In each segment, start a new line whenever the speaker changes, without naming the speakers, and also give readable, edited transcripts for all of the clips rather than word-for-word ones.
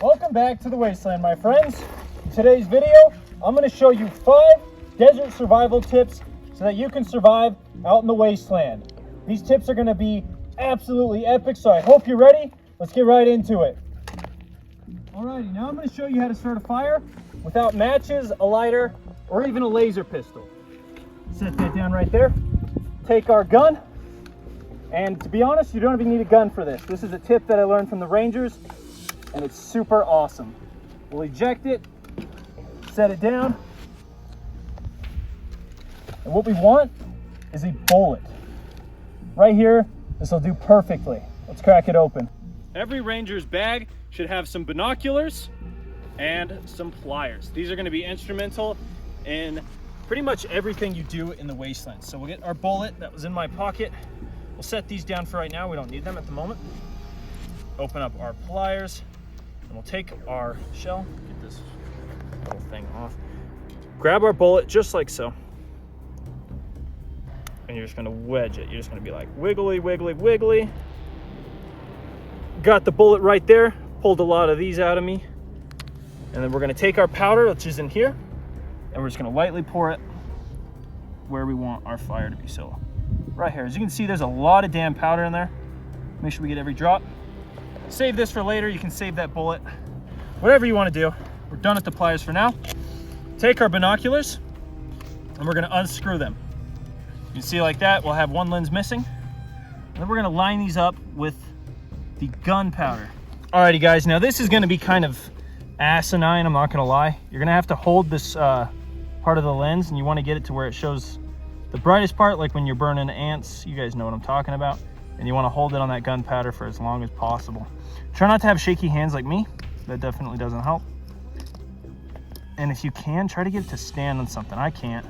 Welcome back to the Wasteland, my friends. In today's video, I'm going to show you 5 desert survival tips so that you can survive out in the wasteland. These tips are going to be absolutely epic, so I hope you're ready. Let's get right into it. Alrighty, now I'm going to show you how to start a fire without matches, a lighter, or even a laser pistol. Set that down right there. Take our gun, and to be honest, you don't even need a gun for this. This is a tip that I learned from the Rangers, and it's super awesome. We'll eject it, set it down, and what we want is a bullet. Right here, this will do perfectly. Let's crack it open. Every Ranger's bag should have some binoculars and some pliers. These are going to be instrumental in pretty much everything you do in the wasteland. So we'll get our bullet that was in my pocket. We'll set these down for right now. We don't need them at the moment. Open up our pliers, and we'll take our shell, get this little thing off. Grab our bullet just like so. And you're just gonna wedge it. You're just gonna be like wiggly, wiggly, wiggly. Got the bullet right there. Pulled a lot of these out of me. And then we're gonna take our powder, which is in here, and we're just gonna lightly pour it where we want our fire to be. So right here, as you can see, there's a lot of damn powder in there. Make sure we get every drop. Save this for later. You can save that bullet. Whatever you want to do. We're done with the pliers for now. Take our binoculars, and we're gonna unscrew them. You can see like that, we'll have one lens missing. And then we're gonna line these up with the gunpowder. Alrighty guys, now this is gonna be kind of asinine, I'm not gonna lie. You're gonna have to hold this part of the lens, and you wanna get it to where it shows the brightest part, like when you're burning ants. You guys know what I'm talking about. And you wanna hold it on that gunpowder for as long as possible. Try not to have shaky hands like me. That definitely doesn't help. And if you can, try to get it to stand on something. I can't.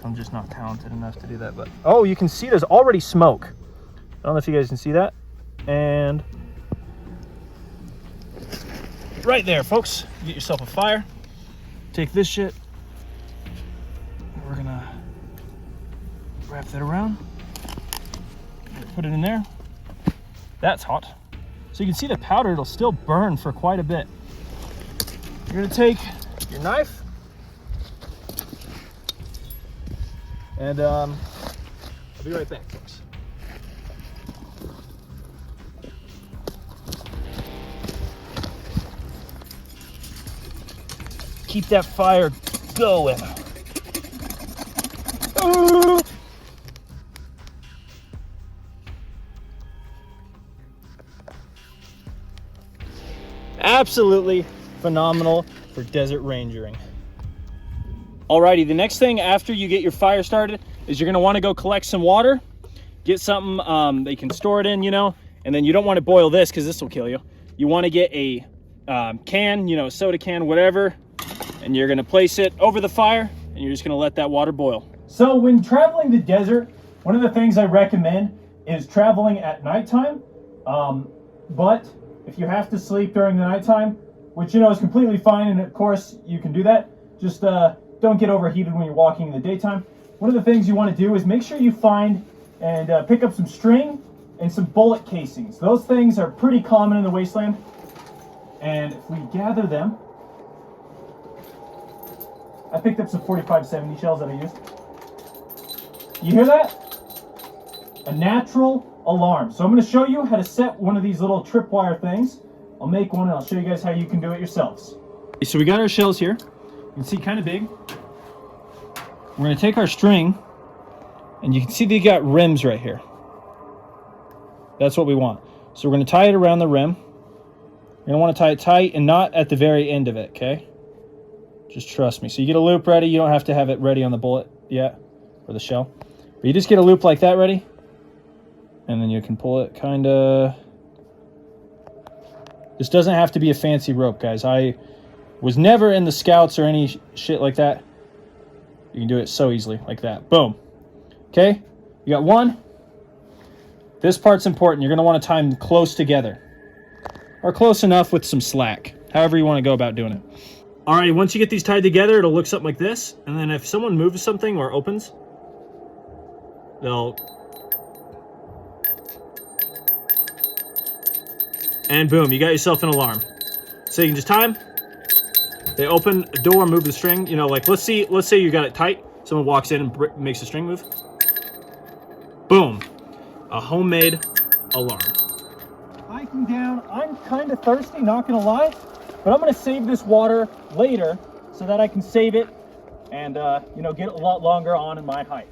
I'm just not talented enough to do that, but oh, you can see there's already smoke. I don't know if you guys can see that. And right there, folks, get yourself a fire. Take this shit. We're gonna wrap that around. Put it in there. That's hot. So you can see the powder, it'll still burn for quite a bit. You're gonna take your knife, and I'll be right back, folks. Keep that fire going. Absolutely phenomenal for desert rangering. Alrighty, the next thing after you get your fire started is you're gonna wanna go collect some water, get something that you can store it in, you know, and then you don't wanna boil this because this will kill you. You wanna get a can, you know, soda can, whatever, and you're gonna place it over the fire, and you're just gonna let that water boil. So when traveling the desert, one of the things I recommend is traveling at nighttime, but if you have to sleep during the nighttime, which you know is completely fine, and of course you can do that, just don't get overheated when you're walking in the daytime. One of the things you want to do is make sure you find and pick up some string and some bullet casings. Those things are pretty common in the wasteland, and if we gather them, I picked up some 45-70 shells that I used. You hear that? A natural alarm. So I'm going to show you how to set one of these little tripwire things. I'll make one and I'll show you guys how you can do it yourselves. So we got our shells here. You can see kind of big. We're going to take our string, and you can see they got rims right here. That's what we want. So we're going to tie it around the rim. You're going to want to tie it tight and not at the very end of it, okay? Just trust me. So you get a loop ready. You don't have to have it ready on the bullet yet, or the shell. But you just get a loop like that ready, and then you can pull it kind of. This doesn't have to be a fancy rope, guys. I was never in the Scouts or any shit like that. You can do it so easily, like that. Boom. Okay? You got one. This part's important. You're going to want to tie them close together. Or close enough with some slack. However you want to go about doing it. Alright, once you get these tied together, it'll look something like this. And then if someone moves something or opens, they'll And boom, you got yourself an alarm. So you can just tie them. They open a door, move the string. You know, like let's say you got it tight. Someone walks in and makes the string move. Boom, a homemade alarm. Hiking down, I'm kind of thirsty, not gonna lie, but I'm gonna save this water later so that I can save it and you know, get a lot longer on in my hike.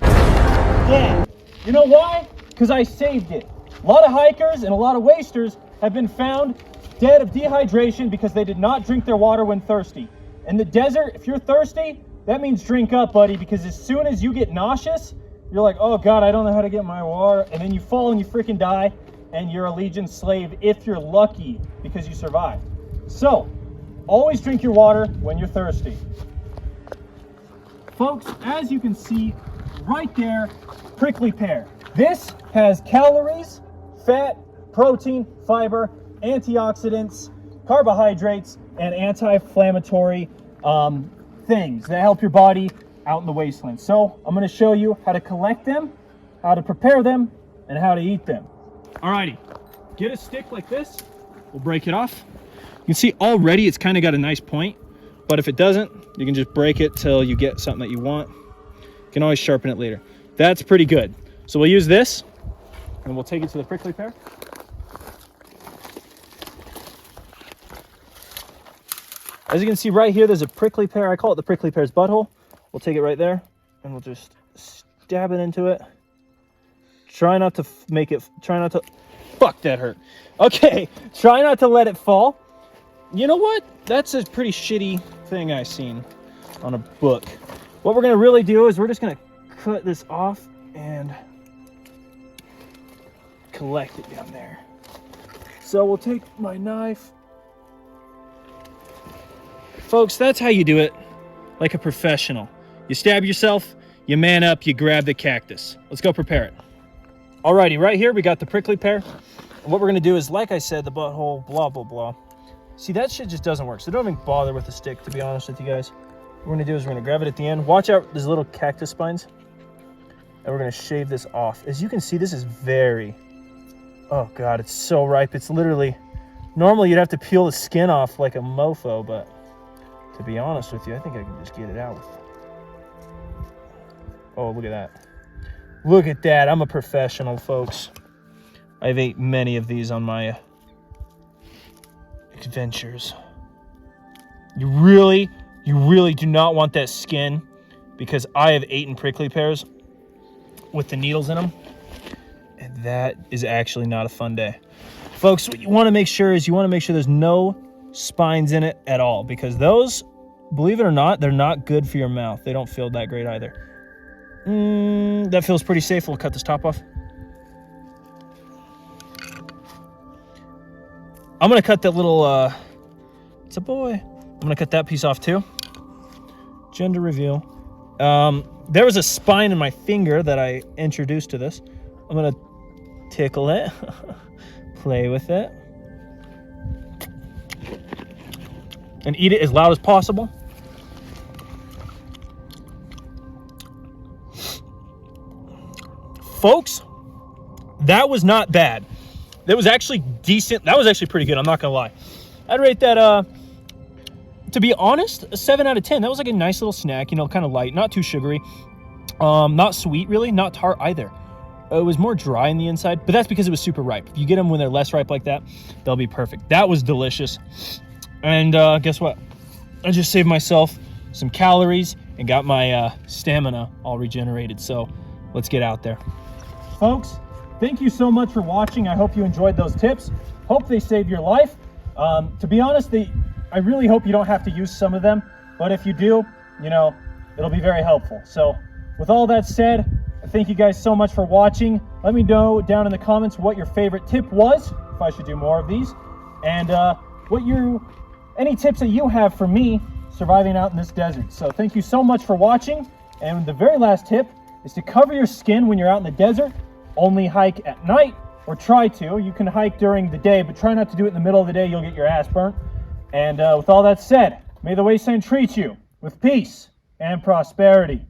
Yeah, you know why? Because I saved it. A lot of hikers and a lot of wasters have been found dead of dehydration because they did not drink their water when thirsty. In the desert, if you're thirsty, that means drink up, buddy, because as soon as you get nauseous, you're like, oh God, I don't know how to get my water. And then you fall and you freaking die, and you're a Legion slave if you're lucky because you survived. So, always drink your water when you're thirsty. Folks, as you can see right there, prickly pear. This has calories, fat, protein, fiber, antioxidants, carbohydrates, and anti-inflammatory things that help your body out in the wasteland. So I'm going to show you how to collect them, how to prepare them, and how to eat them. Alrighty, get a stick like this. We'll break it off. You can see already it's kind of got a nice point, but if it doesn't, you can just break it till you get something that you want. You can always sharpen it later. That's pretty good. So we'll use this, and we'll take it to the prickly pear. As you can see right here, there's a prickly pear. I call it the prickly pear's butthole. We'll take it right there, and we'll just stab it into it. Try not to fuck, that hurt. Okay, try not to let it fall. You know what? That's a pretty shitty thing I seen on a book. What we're gonna really do is we're just gonna cut this off and collect it down there. So we'll take my knife. Folks, that's how you do it, like a professional. You stab yourself, you man up, you grab the cactus. Let's go prepare it. Alrighty, right here we got the prickly pear. And what we're gonna do is, like I said, the butthole, blah, blah, blah. See, that shit just doesn't work, so don't even bother with the stick, to be honest with you guys. What we're gonna do is we're gonna grab it at the end. Watch out, there's little cactus spines. And we're gonna shave this off. As you can see, this is very, oh God, it's so ripe. It's literally, normally you'd have to peel the skin off like a mofo, but to be honest with you, I think I can just get it out with. Oh, look at that. Look at that. I'm a professional, folks. I've ate many of these on my adventures. You really do not want that skin, because I have eaten prickly pears with the needles in them, and that is actually not a fun day. Folks, what you want to make sure is there's no spines in it at all, because those, believe it or not, they're not good for your mouth. They don't feel that great either. That feels pretty safe. We'll cut this top off. I'm gonna cut that little it's a boy. I'm gonna cut that piece off too. Gender reveal. There was a spine in my finger that I introduced to this. I'm gonna tickle it, play with it, and eat it as loud as possible. Folks, that was not bad. That was actually decent. That was actually pretty good, I'm not gonna lie. I'd rate that, to be honest, a 7 out of 10. That was like a nice little snack, you know, kind of light, not too sugary, not sweet really, not tart either. It was more dry in the inside, but that's because it was super ripe. If you get them when they're less ripe like that, they'll be perfect. That was delicious. And guess what? I just saved myself some calories and got my stamina all regenerated. So let's get out there. Folks, thank you so much for watching. I hope you enjoyed those tips. Hope they saved your life. To be honest, I really hope you don't have to use some of them, but if you do, you know, it'll be very helpful. So with all that said, thank you guys so much for watching. Let me know down in the comments what your favorite tip was, if I should do more of these, and any tips that you have for me surviving out in this desert. So thank you so much for watching. And the very last tip is to cover your skin when you're out in the desert. Only hike at night, or try to. You can hike during the day, but try not to do it in the middle of the day. You'll get your ass burnt. And with all that said, may the wasteland treat you with peace and prosperity.